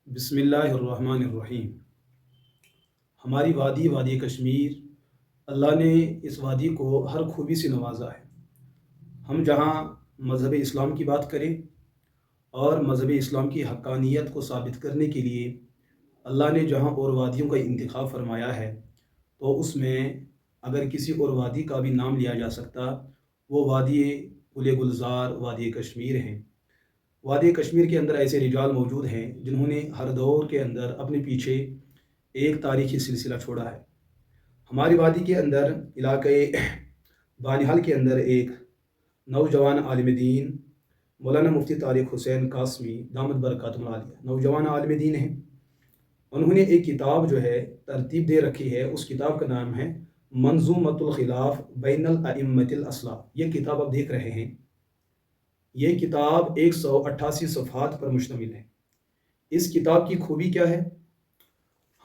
بسم اللہ الرحمن الرحیم۔ ہماری وادی کشمیر، اللہ نے اس وادی کو ہر خوبی سے نوازا ہے۔ ہم جہاں مذہب اسلام کی بات کریں اور مذہب اسلام کی حقانیت کو ثابت کرنے کے لیے اللہ نے جہاں اور وادیوں کا انتخاب فرمایا ہے، تو اس میں اگر کسی اور وادی کا بھی نام لیا جا سکتا، وہ وادی گل گلزار وادی کشمیر ہیں۔ وادی کشمیر کے اندر ایسے رجال موجود ہیں جنہوں نے ہر دور کے اندر اپنے پیچھے ایک تاریخی سلسلہ چھوڑا ہے۔ ہماری وادی کے اندر علاقے بانہال کے اندر ایک نوجوان عالم دین مولانا مفتی طارق حسین قاسمی دامت برکاتہ العالیہ نوجوان عالم دین ہیں۔ انہوں نے ایک کتاب جو ہے ترتیب دے رکھی ہے، اس کتاب کا نام ہے منظومۃ الخلاف بین الائمۃ الاصلاف۔ یہ کتاب آپ دیکھ رہے ہیں، یہ کتاب 188 صفحات پر مشتمل ہے۔ اس کتاب کی خوبی کیا ہے؟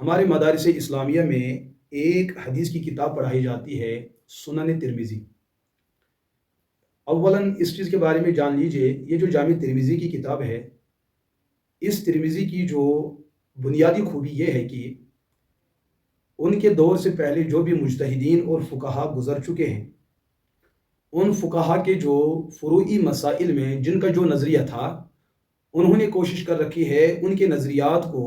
ہمارے مدارس اسلامیہ میں ایک حدیث کی کتاب پڑھائی جاتی ہے، سنن ترمذی۔ اولاً اس چیز کے بارے میں جان لیجئے، یہ جو جامع ترمذی کی کتاب ہے، اس ترمذی کی جو بنیادی خوبی یہ ہے کہ ان کے دور سے پہلے جو بھی مجتہدین اور فقہا گزر چکے ہیں، ان فقہا کے جو فروعی مسائل میں جن کا جو نظریہ تھا، انہوں نے کوشش کر رکھی ہے ان کے نظریات کو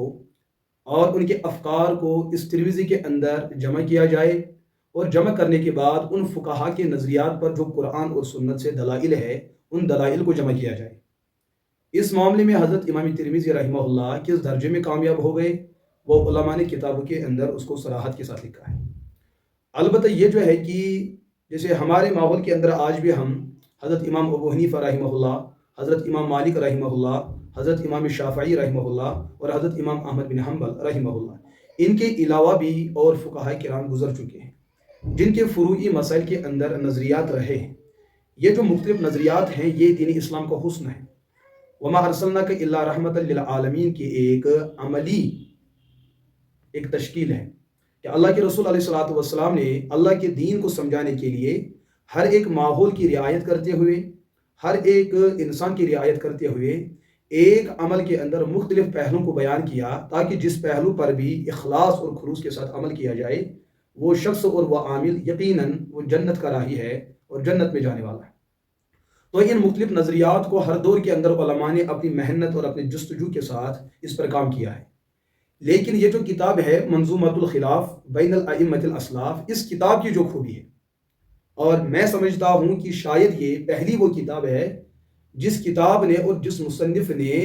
اور ان کے افکار کو اس ترمذی کے اندر جمع کیا جائے، اور جمع کرنے کے بعد ان فقہا کے نظریات پر جو قرآن اور سنت سے دلائل ہے، ان دلائل کو جمع کیا جائے۔ اس معاملے میں حضرت امام ترمذی رحمہ اللہ کس درجے میں کامیاب ہو گئے، وہ علماء نے کتابوں کے اندر اس کو صراحت کے ساتھ لکھا ہے۔ البتہ یہ جو ہے کہ جیسے ہمارے ماحول کے اندر آج بھی ہم حضرت امام ابو حنیفہ رحمہ اللہ، حضرت امام مالک رحمہ اللہ، حضرت امام شافعی رحمہ اللہ اور حضرت امام احمد بن حنبل رحمہ اللہ، ان کے علاوہ بھی اور فقہاء کرام گزر چکے ہیں جن کے فروعی مسائل کے اندر نظریات رہے ہیں۔ یہ جو مختلف نظریات ہیں، یہ دین اسلام کا حسن ہے۔ وما ارسلناک الا رحمۃ للعالمین کی ایک عملی ایک تشکیل ہے کہ اللہ کے رسول علیہ الصلوۃ والسلام نے اللہ کے دین کو سمجھانے کے لیے ہر ایک ماحول کی رعایت کرتے ہوئے، ہر ایک انسان کی رعایت کرتے ہوئے ایک عمل کے اندر مختلف پہلوؤں کو بیان کیا، تاکہ جس پہلو پر بھی اخلاص اور خلوص کے ساتھ عمل کیا جائے، وہ شخص اور وہ عامل یقیناً وہ جنت کا راہی ہے اور جنت میں جانے والا ہے۔ تو ان مختلف نظریات کو ہر دور کے اندر علماء نے اپنی محنت اور اپنی جستجو کے ساتھ اس پر کام کیا ہے۔ لیکن یہ جو کتاب ہے منظومۃ الخلاف بین الائمۃ الاصلاف، اس کتاب کی جو خوبی ہے، اور میں سمجھتا ہوں کہ شاید یہ پہلی وہ کتاب ہے جس کتاب نے اور جس مصنف نے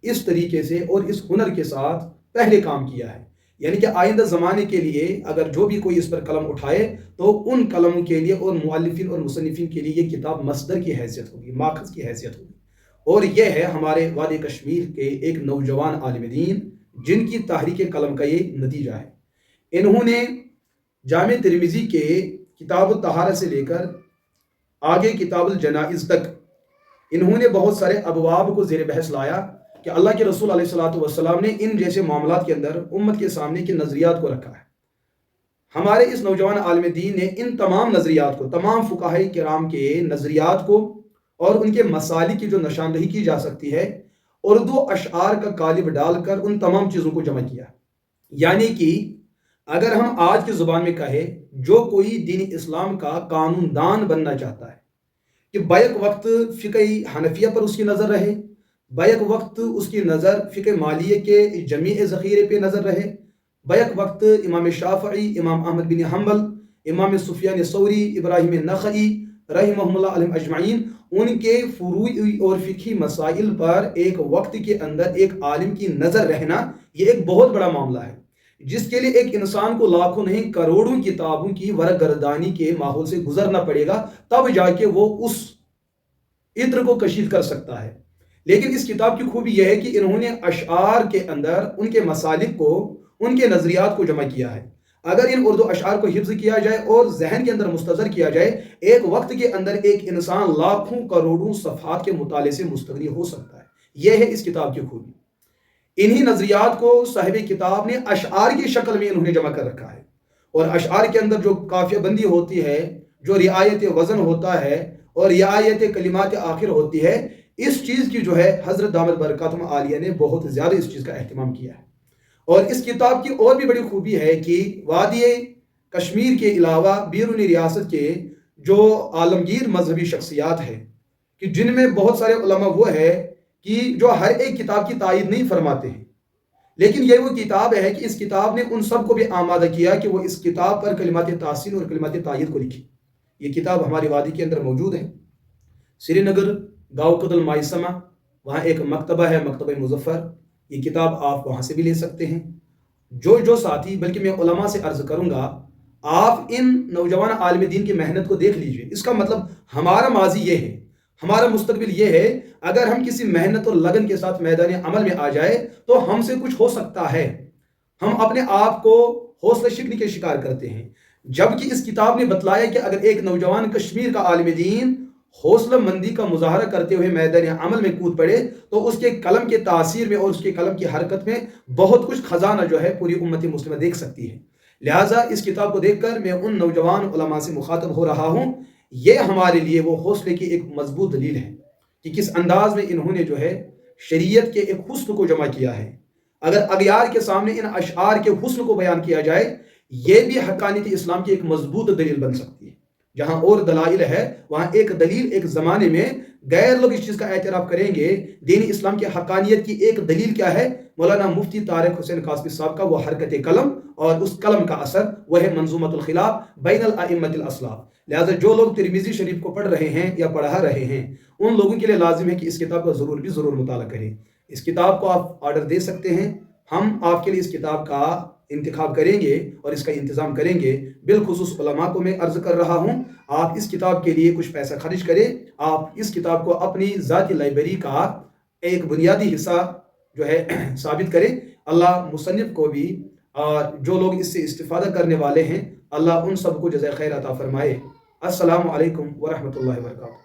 اس طریقے سے اور اس ہنر کے ساتھ پہلے کام کیا ہے، یعنی کہ آئندہ زمانے کے لیے اگر جو بھی کوئی اس پر قلم اٹھائے تو ان قلموں کے لیے اور مؤلفین اور مصنفین کے لیے یہ کتاب مصدر کی حیثیت ہوگی، ماخذ کی حیثیت ہوگی۔ اور یہ ہے ہمارے وادی کشمیر کے ایک نوجوان عالم دین جن کی تحریک قلم کا یہ نتیجہ ہے۔ انہوں نے جامع ترمذی کے کتاب الطہارہ سے لے کر آگے کتاب الجنائز تک انہوں نے بہت سارے ابواب کو زیر بحث لایا کہ اللہ کے رسول علیہ الصلوۃ والسلام نے ان جیسے معاملات کے اندر امت کے سامنے کے نظریات کو رکھا ہے۔ ہمارے اس نوجوان عالم دین نے ان تمام نظریات کو، تمام فقہاء کرام کے نظریات کو اور ان کے مسالک کی جو نشاندہی کی جا سکتی ہے، اردو اشعار کا قالب ڈال کر ان تمام چیزوں کو جمع کیا۔ یعنی کہ اگر ہم آج کی زبان میں کہیں، جو کوئی دین اسلام کا قانون دان بننا چاہتا ہے کہ بیک وقت فقہ حنفیہ پر اس کی نظر رہے، بیک وقت اس کی نظر فقہ مالیہ کے جمیع ذخیرے پہ نظر رہے، بیک وقت امام شافعی، امام احمد بن حنبل، امام سفیان ثوری، ابراہیم نخعی رحمہ اللہ علیہم اجمعین، ان کے فروعی اور فقہی مسائل پر ایک وقت کے اندر ایک عالم کی نظر رہنا، یہ ایک بہت بڑا معاملہ ہے، جس کے لیے ایک انسان کو لاکھوں نہیں کروڑوں کتابوں کی ورق گردانی کے ماحول سے گزرنا پڑے گا، تب جا کے وہ اس عطر کو کشف کر سکتا ہے۔ لیکن اس کتاب کی خوبی یہ ہے کہ انہوں نے اشعار کے اندر ان کے مسالک کو، ان کے نظریات کو جمع کیا ہے۔ اگر ان اردو اشعار کو حفظ کیا جائے اور ذہن کے اندر مستحضر کیا جائے، ایک وقت کے اندر ایک انسان لاکھوں کروڑوں صفحات کے مطالعے سے مستغنی ہو سکتا ہے۔ یہ ہے اس کتاب کی خوبی۔ انہی نظریات کو صاحب کتاب نے اشعار کی شکل میں انہوں نے جمع کر رکھا ہے، اور اشعار کے اندر جو قافیہ بندی ہوتی ہے، جو رعایت وزن ہوتا ہے اور رعایت کلمات آخر ہوتی ہے، اس چیز کی جو ہے حضرت دامت برکاتہم عالیہ نے بہت زیادہ اس چیز کا اہتمام کیا ہے۔ اور اس کتاب کی اور بھی بڑی خوبی ہے کہ وادی کشمیر کے علاوہ بیرون ریاست کے جو عالمگیر مذہبی شخصیات ہیں کہ جن میں بہت سارے علماء وہ ہے کہ جو ہر ایک کتاب کی تائید نہیں فرماتے ہیں، لیکن یہ وہ کتاب ہے کہ اس کتاب نے ان سب کو بھی آمادہ کیا کہ وہ اس کتاب پر کلمات تحسین اور کلمات تائید کو لکھی۔ یہ کتاب ہماری وادی کے اندر موجود ہے، سری نگر گاؤں قدل مائسمہ، وہاں ایک مکتبہ ہے، مکتبہ مظفر، یہ کتاب آپ وہاں سے بھی لے سکتے ہیں۔ جو ساتھی، بلکہ میں علماء سے عرض کروں گا، آپ ان نوجوان عالم دین کی محنت کو دیکھ لیجئے۔ اس کا مطلب ہمارا ماضی یہ ہے، ہمارا مستقبل یہ ہے، اگر ہم کسی محنت اور لگن کے ساتھ میدان عمل میں آ جائے تو ہم سے کچھ ہو سکتا ہے۔ ہم اپنے آپ کو حوصلہ شکنی کے شکار کرتے ہیں، جبکہ اس کتاب نے بتلایا کہ اگر ایک نوجوان کشمیر کا عالم دین حوصلہ مندی کا مظاہرہ کرتے ہوئے میدان عمل میں کود پڑے تو اس کے قلم کے تاثیر میں اور اس کے قلم کی حرکت میں بہت کچھ خزانہ جو ہے پوری امت مسلمہ دیکھ سکتی ہے۔ لہٰذا اس کتاب کو دیکھ کر میں ان نوجوان علماء سے مخاطب ہو رہا ہوں، یہ ہمارے لیے وہ حوصلے کی ایک مضبوط دلیل ہے کہ کس انداز میں انہوں نے جو ہے شریعت کے ایک حسن کو جمع کیا ہے۔ اگر اغیار کے سامنے ان اشعار کے حسن کو بیان کیا جائے، یہ بھی حقانیت اسلام کی ایک مضبوط دلیل بن سکتی ہے۔ جہاں اور دلائل ہے وہاں ایک دلیل ایک زمانے میں غیر لوگ اس چیز کا اعتراف کریں گے۔ دین اسلام کی حقانیت کی ایک دلیل کیا ہے؟ مولانا مفتی طارق حسین قاسمی صاحب کا وہ حرکت قلم اور اس قلم کا اثر، وہ ہے منظومۃ الخلاف بین الائمۃ الاسلاف۔ لہذا جو لوگ ترمذی شریف کو پڑھ رہے ہیں یا پڑھا رہے ہیں، ان لوگوں کے لیے لازم ہے کہ اس کتاب کا ضرور مطالعہ کریں۔ اس کتاب کو آپ آرڈر دے سکتے ہیں، ہم آپ کے لیے اس کتاب کا انتخاب کریں گے اور اس کا انتظام کریں گے۔ بالخصوص علماء کو میں عرض کر رہا ہوں، آپ اس کتاب کے لیے کچھ پیسہ خرچ کریں، آپ اس کتاب کو اپنی ذاتی لائبریری کا ایک بنیادی حصہ جو ہے ثابت کریں۔ اللہ مصنف کو بھی اور جو لوگ اس سے استفادہ کرنے والے ہیں، اللہ ان سب کو جزائے خیر عطا فرمائے۔ السلام علیکم ورحمۃ اللہ وبرکاتہ۔